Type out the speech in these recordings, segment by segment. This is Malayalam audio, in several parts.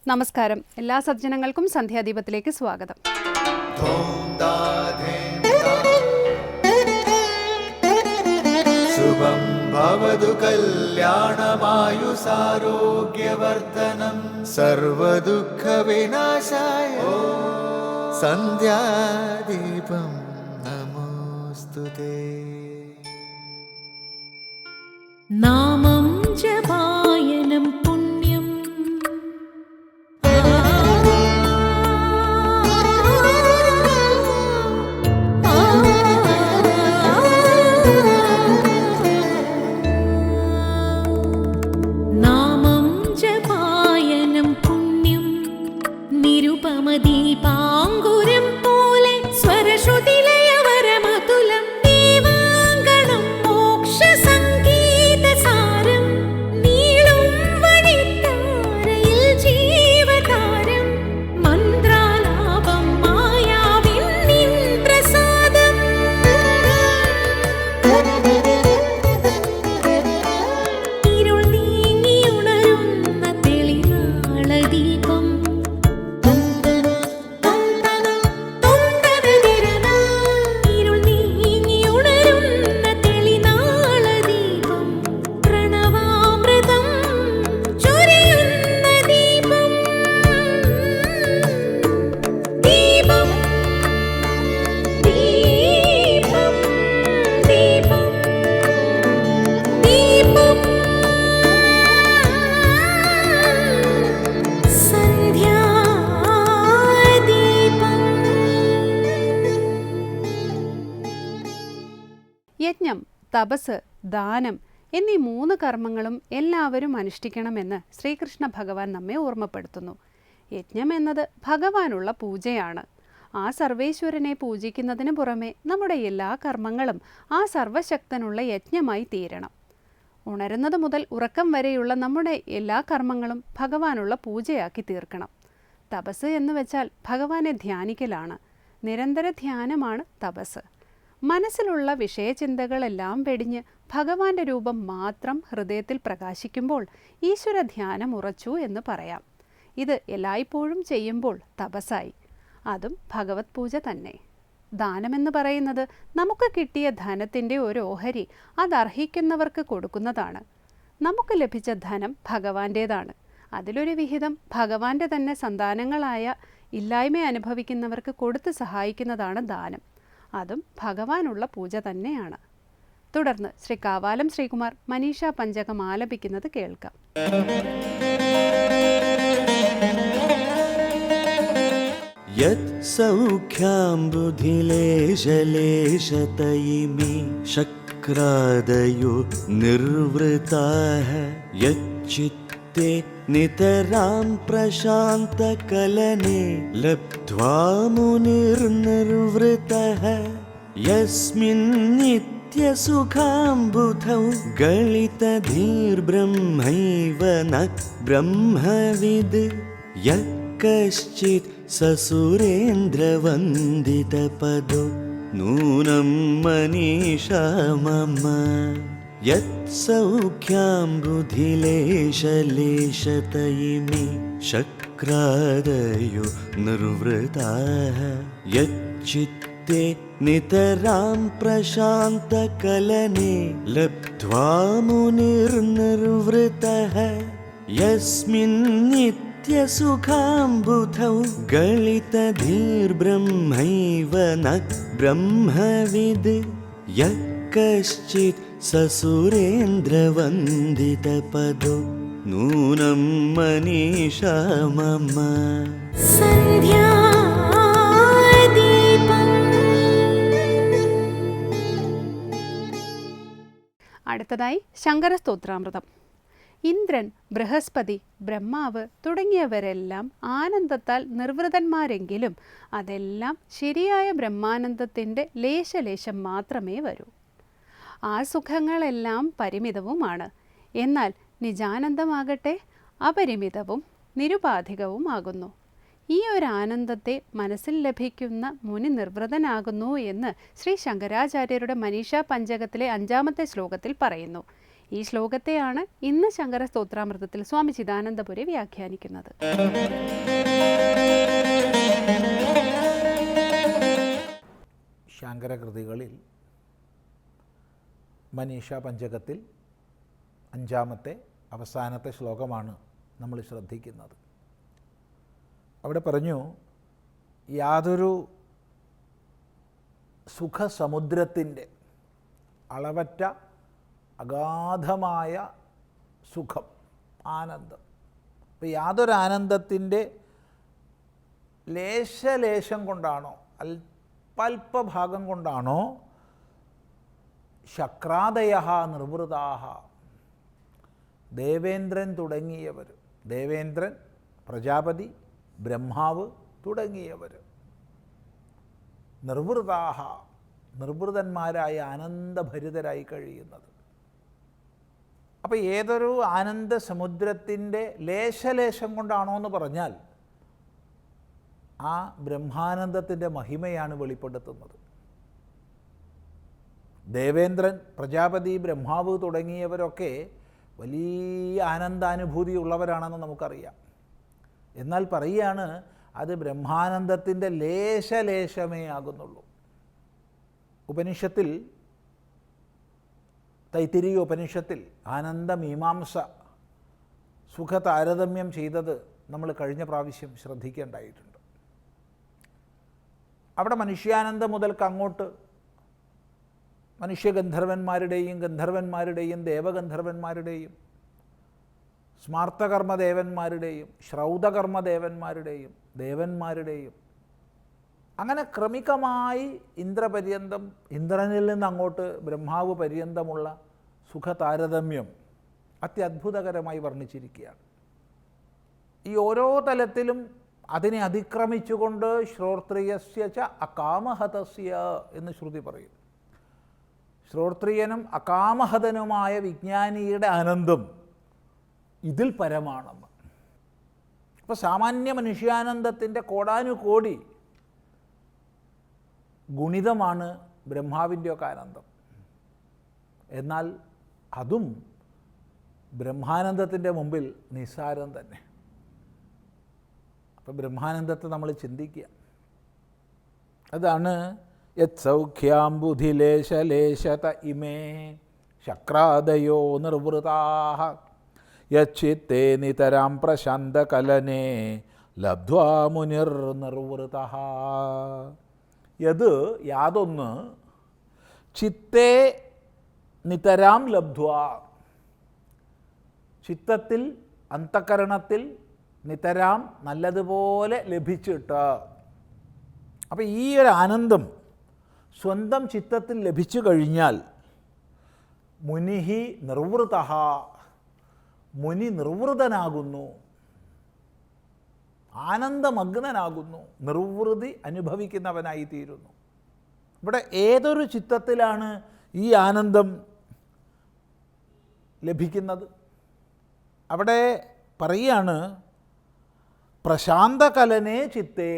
നമസ്കാരം. എല്ലാ സജ്ജനങ്ങൾക്കും സന്ധ്യാദീപത്തിലേക്ക് സ്വാഗതം. ശുഭം ഭവതു കല്യാണമായുസാരോഗ്യവർദ്ധനം സർവദുഃഖ വിനാശായ സന്ധ്യാദീപം നമോസ്തുതേ. നാമം ജപായനം പുണ്യം നാമം ജപായനം പുണ്യം നിരുപമദീപാങ്കുരം പോലെ സ്വരശ്രുതിലയവരമതുലം ദീവാങ്കണം മോക്ഷസംഗീതസാരം നീളും വഴിത്താരയിൽ ജീവതാരം മന്ത്രാലാപം മായാവിൻ നിൻ പ്രസാദം ഇരുൾ നീങ്ങിയുണരുന്ന തെളിനാളദീപം ഇരുൾ നീങ്ങിയുണരുന്ന തെളിനാളദീപം പ്രണവാമൃതം ചൊരിയുന്ന ദീപം ദീപം ദീപം ദീപം ദീപം സന്ധ്യാദീപം. യജ്ഞം, തപസ്, ദാനം എന്നീ 3 കർമ്മങ്ങളും എല്ലാവരും അനുഷ്ഠിക്കണമെന്ന് ശ്രീകൃഷ്ണ ഭഗവാൻ നമ്മെ ഓർമ്മപ്പെടുത്തുന്നു. യജ്ഞം എന്നത് ഭഗവാനുള്ള പൂജയാണ്. ആ സർവേശ്വരനെ പൂജിക്കുന്നതിന് പുറമെ നമ്മുടെ എല്ലാ കർമ്മങ്ങളും ആ സർവശക്തനുള്ള യജ്ഞമായി തീരണം. ഉണരുന്നത് മുതൽ ഉറക്കം വരെയുള്ള നമ്മുടെ എല്ലാ കർമ്മങ്ങളും ഭഗവാനുള്ള പൂജയാക്കി തീർക്കണം. തപസ് എന്ന് വെച്ചാൽ ഭഗവാനെ ധ്യാനിക്കലാണ്. നിരന്തര ധ്യാനമാണ് തപസ്. മനസ്സിലുള്ള വിഷയചിന്തകളെല്ലാം വെടിഞ്ഞ് ഭഗവാന്റെ രൂപം മാത്രം ഹൃദയത്തിൽ പ്രകാശിക്കുമ്പോൾ ഈശ്വര ധ്യാനം ഉറച്ചു എന്ന് പറയാം. ഇത് എല്ലായ്പ്പോഴും ചെയ്യുമ്പോൾ തപസ്സായി. അതും ഭഗവത് പൂജ തന്നെ. ദാനമെന്ന് പറയുന്നത് നമുക്ക് കിട്ടിയ ധനത്തിൻ്റെ ഒരു ഓഹരി അതർഹിക്കുന്നവർക്ക് കൊടുക്കുന്നതാണ്. നമുക്ക് ലഭിച്ച ധനം ഭഗവാന്റേതാണ്. അതിലൊരു വിഹിതം ഭഗവാന്റെ തന്നെ സന്താനങ്ങളായ ഇല്ലായ്മ അനുഭവിക്കുന്നവർക്ക് കൊടുത്ത് സഹായിക്കുന്നതാണ് ദാനം. അതും ഭഗവാനുള്ള പൂജ തന്നെയാണ്. തുടർന്ന് ശ്രീ കാവാലം ശ്രീകുമാർ മനീഷ പഞ്ചകം ആലപിക്കുന്നത് കേൾക്കാം. യത് സൗഖ്യാംബുധിലേശലേശതയിമി ശക്രാദയോ നിർവൃതാഃ യച്ചിത്തേ നിതരാം പ്രശാന്തകലനെ ലബ്ധ്വാ മുനിർനിർവൃതഃ യസ്മിൻ നിത്യസുഖാംബുധൗ ഗളിതധീർബ്രഹ്മൈവ ന ബ്രഹ്മവിദ് യത് കശ്ചിത് സസുരേന്ദ്രവന്ദിതപദോ നൂനം മനീഷാ മമ യത് സൗഖ്യാംബുധിലേശലേശതയിമി ശക്രാദയോ നിർവൃതാഃ യച്ചിത്തേ നിതരാം പ്രശാന്തകലനെ ലബ്ധ്വാ മുനിർനിർവൃതഃ യസ്മിൻ നിത്യസുഖാംബുധൗ ഗളിതധീർബ്രഹ്മൈവ ന ബ്രഹ്മവിദ് യത് കശ്ചിത് സസുരേന്ദ്രവന്ദിതപദോ നൂനം മനീഷാ മമ. സന്ധ്യാദീപം. അടുത്തതായി ശങ്കരസ്തോത്രാമൃതം. ഇന്ദ്രൻ, ബൃഹസ്പതി, ബ്രഹ്മാവ് തുടങ്ങിയവരെല്ലാം ആനന്ദത്താൽ നിർവൃതന്മാരെങ്കിലും അതെല്ലാം ശരിയായ ബ്രഹ്മാനന്ദത്തിൻ്റെ ലേശലേശം മാത്രമേ വരൂ. ആ സുഖങ്ങളെല്ലാം പരിമിതവുമാണ്. എന്നാൽ നിജാനന്ദമാകട്ടെ അപരിമിതവും നിരുപാധികവുമാകുന്നു. ഈ ഒരു ആനന്ദത്തെ മനസ്സിൽ ലഭിക്കുന്ന മുനി നിർവൃതനാകുന്നു എന്ന് ശ്രീ ശങ്കരാചാര്യരുടെ മനീഷാ പഞ്ചകത്തിലെ 5-ാമത്തെ ശ്ലോകത്തിൽ പറയുന്നു. ഈ ശ്ലോകത്തെയാണ് ഇന്ന് ശങ്കര സ്തോത്രാമൃതത്തിൽ സ്വാമി ചിദാനന്ദപുരി വ്യാഖ്യാനിക്കുന്നത്. ശങ്കരകൃതികളിൽ മനീഷ പഞ്ചകത്തിൽ 5-ാമത്തെ അവസാനത്തെ ശ്ലോകമാണ് നമ്മൾ ശ്രദ്ധിക്കുന്നത്. അവിടെ പറഞ്ഞു, യാതൊരു സുഖസമുദ്രത്തിൻ്റെ അളവറ്റ അഗാധമായ സുഖം, ആനന്ദം. അപ്പോൾ യാതൊരു ആനന്ദത്തിൻ്റെ ലേശലേശം കൊണ്ടാണോ, അല്പഭാഗം കൊണ്ടാണോ ശക്രാദയ നിർവൃതാഹ, ദേവേന്ദ്രൻ തുടങ്ങിയവർ, ദേവേന്ദ്രൻ, പ്രജാപതി, ബ്രഹ്മാവ് തുടങ്ങിയവർ നിർവൃതാഹ, നിർവൃതന്മാരായ ആനന്ദഭരിതരായി കഴിയുന്നത്. അപ്പോൾ ഏതൊരു ആനന്ദ സമുദ്രത്തിൻ്റെ ലേശലേശം കൊണ്ടാണോ എന്ന് പറഞ്ഞാൽ ആ ബ്രഹ്മാനന്ദത്തിൻ്റെ മഹിമയാണ് വെളിപ്പെടുത്തുന്നത്. ദേവേന്ദ്രൻ, പ്രജാപതി, ബ്രഹ്മാവ് തുടങ്ങിയവരൊക്കെ വലിയ ആനന്ദാനുഭൂതി ഉള്ളവരാണെന്ന് നമുക്കറിയാം. എന്നാൽ പറയുകയാണ്, അത് ബ്രഹ്മാനന്ദത്തിൻ്റെ ലേശലേശമേ ആകുന്നുള്ളൂ. ഉപനിഷത്തിൽ, തൈത്തിരീയ ഉപനിഷത്തിൽ ആനന്ദമീമാംസ സുഖ താരതമ്യം ചെയ്തത് നമ്മൾ കഴിഞ്ഞ പ്രാവശ്യം ശ്രദ്ധിക്കേണ്ടായിട്ടുണ്ട്. അവിടെ മനുഷ്യാനന്ദം മുതൽക്ക് അങ്ങോട്ട് മനുഷ്യഗന്ധർവന്മാരുടെയും ഗന്ധർവന്മാരുടെയും ദേവഗന്ധർവന്മാരുടെയും സ്മാർത്തകർമ്മദേവന്മാരുടെയും ശ്രൗതകർമ്മദേവന്മാരുടെയും ദേവന്മാരുടെയും അങ്ങനെ ക്രമികമായി ഇന്ദ്രപര്യന്തം, ഇന്ദ്രനിൽ നിന്ന് അങ്ങോട്ട് ബ്രഹ്മാവ് പര്യന്തമുള്ള സുഖതാരതമ്യം അത്യത്ഭുതകരമായി വർണ്ണിച്ചിരിക്കുകയാണ്. ഈ ഓരോ തലത്തിലും അതിനെ അതിക്രമിച്ചുകൊണ്ട് ശ്രോത്രിയസ്യ ച അകാമഹതസ്യ എന്ന് ശ്രുതി പറയും. ശ്രോത്രിയനും അകാമഹതനുമായ വിജ്ഞാനിയുടെ ആനന്ദം ഇതിൽ പരമാണെന്ന്. അപ്പോൾ സാമാന്യ മനുഷ്യാനന്ദത്തിൻ്റെ കോടാനുകോടി ഗുണിതമാണ് ബ്രഹ്മാവിൻ്റെയൊക്കെ ആനന്ദം. എന്നാൽ അതും ബ്രഹ്മാനന്ദത്തിൻ്റെ മുമ്പിൽ നിസ്സാരം തന്നെ. അപ്പം ബ്രഹ്മാനന്ദത്തെ നമ്മൾ ചിന്തിക്കുക. അതാണ് യത് സൗഖ്യാംബുധിലേശലേശത ഇമേ ശക്രാദയോ നിർവൃതാഃ യച്ചിത്തേ നിതരാം പ്രശാന്തകലനേ ലബ്ധ്വാ മുനിർനിർവൃതഃ. യത് യാതൊന്ന് ചിത്തേ നിതരാം ലബ്ധ്വാ, ചിത്തത്തിൽ, അന്തഃകരണത്തിൽ നിതരാം നല്ലതുപോലെ ലഭിച്ചിട്ട്. അപ്പോൾ ഈ ഒരു ആനന്ദം സ്വന്തം ചിത്തത്തിൽ ലഭിച്ചു കഴിഞ്ഞാൽ മുനിഹി നിർവൃതഃ, മുനി നിർവൃതനാകുന്നു, ആനന്ദമഗ്നനാകുന്നു, നിർവൃതി അനുഭവിക്കുന്നവനായിത്തീരുന്നു. ഇവിടെ ഏതൊരു ചിത്തത്തിലാണ് ഈ ആനന്ദം ലഭിക്കുന്നത്? അവിടെ പറയുകയാണ്, പ്രശാന്തകലനേ ചിത്തേ,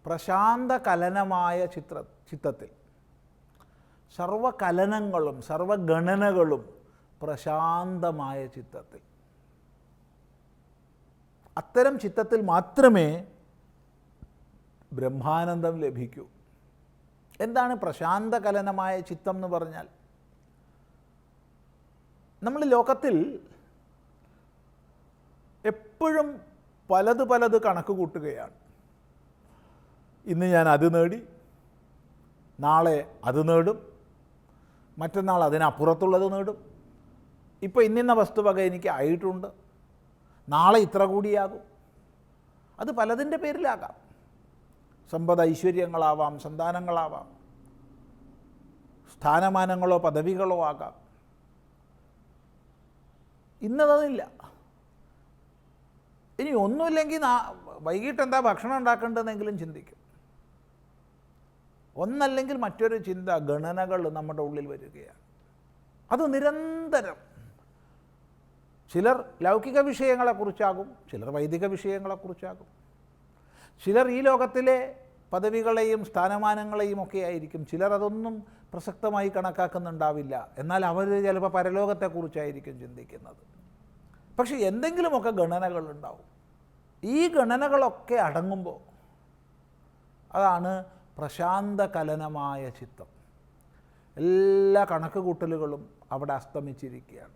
പ്രശാന്തകലനമായ ചിത്തത്തിൽ, സർവകലനങ്ങളും സർവഗണനകളും പ്രശാന്തമായ ചിത്തത്തിൽ, അത്തരം ചിത്തത്തിൽ മാത്രമേ ബ്രഹ്മാനന്ദം ലഭിക്കൂ. എന്താണ് പ്രശാന്തകലനമായ ചിത്തം എന്ന് പറഞ്ഞാൽ? നമ്മൾ ലോകത്തിൽ എപ്പോഴും പലത് കണക്ക് കൂട്ടുകയാണ്. ഇന്ന് ഞാൻ അത് നേടി, നാളെ അത് നേടും, മറ്റന്നാൾ അതിനപ്പുറത്തുള്ളത് നേടും, ഇപ്പോൾ ഇന്നിന്ന വസ്തുവക എനിക്ക് ആയിട്ടുണ്ട്, നാളെ ഇത്ര കൂടിയാകും. അത് പലതിൻ്റെ പേരിലാകാം. സമ്പദ് ഐശ്വര്യങ്ങളാവാം, സന്താനങ്ങളാവാം, സ്ഥാനമാനങ്ങളോ പദവികളോ ആകാം. ഇന്നതല്ല. ഇനി ഒന്നുമില്ലെങ്കിൽ വൈകിട്ട് എന്താ ഭക്ഷണം ഉണ്ടാക്കേണ്ടതെന്നെങ്കിലും ചിന്തിക്കും. ഒന്നല്ലെങ്കിൽ മറ്റൊരു ചിന്ത, ഗണനകൾ നമ്മുടെ ഉള്ളിൽ വരികയാണ്. അത് നിരന്തരം. ചിലർ ലൗകിക വിഷയങ്ങളെക്കുറിച്ചാകും, ചിലർ വൈദിക വിഷയങ്ങളെക്കുറിച്ചാകും, ചിലർ ഈ ലോകത്തിലെ പദവികളെയും സ്ഥാനമാനങ്ങളെയും ഒക്കെ ആയിരിക്കും. ചിലർ അതൊന്നും പ്രസക്തമായി കണക്കാക്കുന്നുണ്ടാവില്ല. എന്നാൽ അവർ ചിലപ്പോൾ പരലോകത്തെക്കുറിച്ചായിരിക്കും ചിന്തിക്കുന്നത്. പക്ഷെ എന്തെങ്കിലുമൊക്കെ ഗണനകളുണ്ടാവും. ഈ ഗണനകളൊക്കെ അടങ്ങുമ്പോൾ അതാണ് പ്രശാന്തകലനമായ ചിത്തം. എല്ലാ കണക്കുകൂട്ടലുകളും അവിടെ അസ്തമിച്ചിരിക്കുകയാണ്.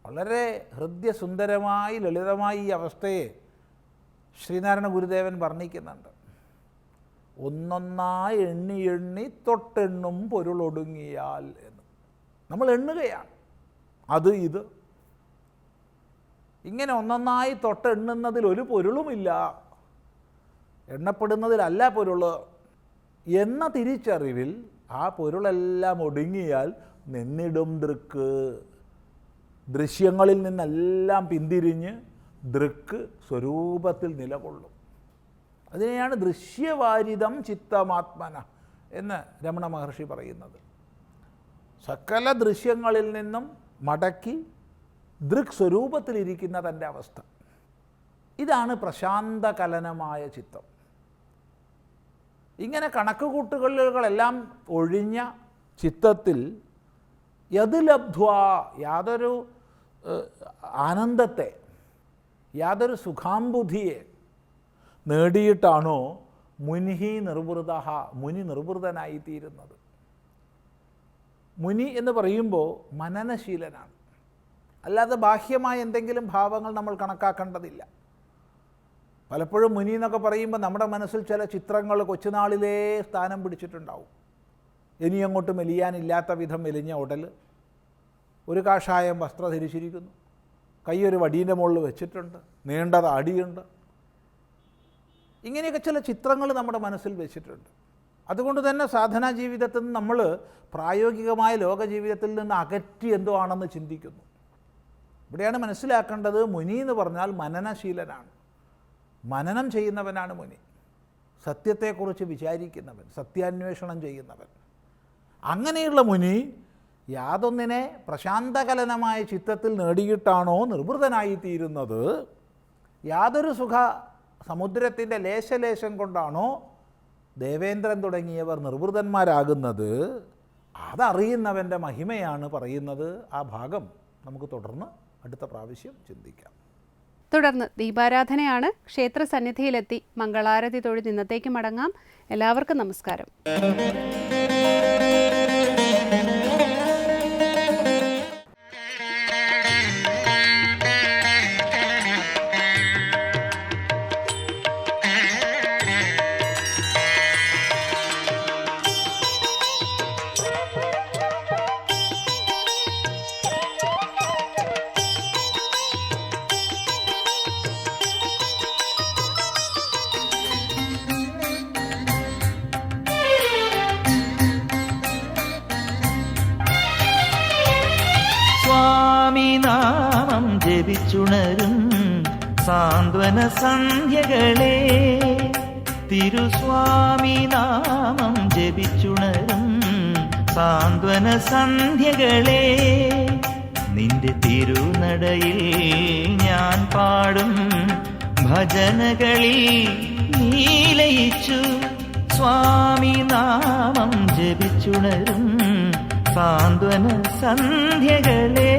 വളരെ ഹൃദ്യസുന്ദരമായി ലളിതമായി ഈ അവസ്ഥയെ ശ്രീനാരായണ ഗുരുദേവൻ വർണ്ണിക്കുന്നുണ്ട്. ഒന്നൊന്നായി എണ്ണി എണ്ണി തൊട്ടെണ്ണും പൊരുളൊടുങ്ങിയാൽ എന്ന്. നമ്മൾ എണ്ണുകയാണ്, അത് ഇത് ഇങ്ങനെ ഒന്നൊന്നായി തൊട്ടെണ്ണുന്നതിൽ ഒരു പൊരുളുമില്ല, എണ്ണപ്പെടുന്നതിലല്ല പൊരുൾ എന്ന തിരിച്ചറിവിൽ ആ പൊരുളെല്ലാം ഒടുങ്ങിയാൽ നിന്നിടും ദൃക്ക്. ദൃശ്യങ്ങളിൽ നിന്നെല്ലാം പിന്തിരിഞ്ഞ് ദൃക്ക് സ്വരൂപത്തിൽ നിലകൊള്ളും. അതിനെയാണ് ദൃശ്യവാരിതം ചിത്തമാത്മന എന്ന് രമണ മഹർഷി പറയുന്നത്. സകല ദൃശ്യങ്ങളിൽ നിന്നും മടക്കി ദൃക് സ്വരൂപത്തിലിരിക്കുന്ന തൻ്റെ അവസ്ഥ. ഇതാണ് പ്രശാന്തകലനമായ ചിത്തം. ഇങ്ങനെ കണക്കുകൂട്ടുകളെല്ലാം ഒഴിഞ്ഞ ചിത്തത്തിൽ യത് ലബ്ധ്വാ, യാതൊരു ആനന്ദത്തെ, യാതൊരു സുഖാംബുധിയെ നേടിയിട്ടാണോ മുനി നിർവൃത, മുനി നിർവൃതനായിത്തീരുന്നത്. മുനി എന്ന് പറയുമ്പോൾ മനനശീലനാണ്, അല്ലാതെ ബാഹ്യമായ എന്തെങ്കിലും ഭാവങ്ങൾ നമ്മൾ കണക്കാക്കേണ്ടതില്ല. പലപ്പോഴും മുനി എന്നൊക്കെ പറയുമ്പോൾ നമ്മുടെ മനസ്സിൽ ചില ചിത്രങ്ങൾ കൊച്ചുനാളിലേ സ്ഥാനം പിടിച്ചിട്ടുണ്ടാവും. ഇനി അങ്ങോട്ട് മെലിയാനില്ലാത്ത വിധം മെലിഞ്ഞ ഉടൽ, ഒരു കാഷായം വസ്ത്രം ധരിച്ചിരിക്കുന്നു, കൈയൊരു വടീൻ്റെ മുകളിൽ വെച്ചിട്ടുണ്ട്, നീണ്ട താടിയുണ്ട്. ഇങ്ങനെയൊക്കെ ചില ചിത്രങ്ങൾ നമ്മുടെ മനസ്സിൽ വെച്ചിട്ടുണ്ട്. അതുകൊണ്ട് തന്നെ സാധനാ ജീവിതത്തിൽ നിന്ന് നമ്മൾ പ്രായോഗികമായ ലോക ജീവിതത്തിൽ നിന്ന് അകറ്റി എന്തോ ആണെന്ന് ചിന്തിക്കുന്നു. ഇവിടെയാണ് മനസ്സിലാക്കേണ്ടത്, മുനി എന്ന് പറഞ്ഞാൽ മനനശീലനാണ്, മനനം ചെയ്യുന്നവനാണ് മുനി. സത്യത്തെക്കുറിച്ച് വിചാരിക്കുന്നവൻ, സത്യാന്വേഷണം ചെയ്യുന്നവൻ. അങ്ങനെയുള്ള മുനി യാതൊന്നിനെ പ്രശാന്തകലനമായ ചിത്തത്തിൽ നേടിയിട്ടാണോ നിർവൃതനായിത്തീരുന്നത്, യാതൊരു സുഖ സമുദ്രത്തിൻ്റെ ലേശലേശം കൊണ്ടാണോ ദേവേന്ദ്രൻ തുടങ്ങിയവർ നിർവൃതന്മാരാകുന്നത്, അതറിയുന്നവൻ്റെ മഹിമയാണ് പറയുന്നത്. ആ ഭാഗം നമുക്ക് തുടർന്ന് അടുത്ത പ്രാവശ്യം ചിന്തിക്കാം. തുടർന്ന് ദീപാരാധനയാണ്. ക്ഷേത്ര സന്നിധിയിലെത്തി മംഗളാരതി തൊഴുത് ഇന്നത്തേക്ക് മടങ്ങാം. എല്ലാവർക്കും നമസ്കാരം. സ്വാമിനാമം ജപിച്ചുണരും സാന്ത്വന സന്ധ്യകളെ, തിരുസ്വാമിനാമം ജപിച്ചുണരും സാന്ത്വന സന്ധ്യകളെ, നിന്റെ തിരുനടയിൽ ഞാൻ പാടും ഭജനകളിൽ നീലയിച്ചു. സ്വാമിനാമം ജപിച്ചുണരും സാന്ത്വന സന്ധ്യകളെ.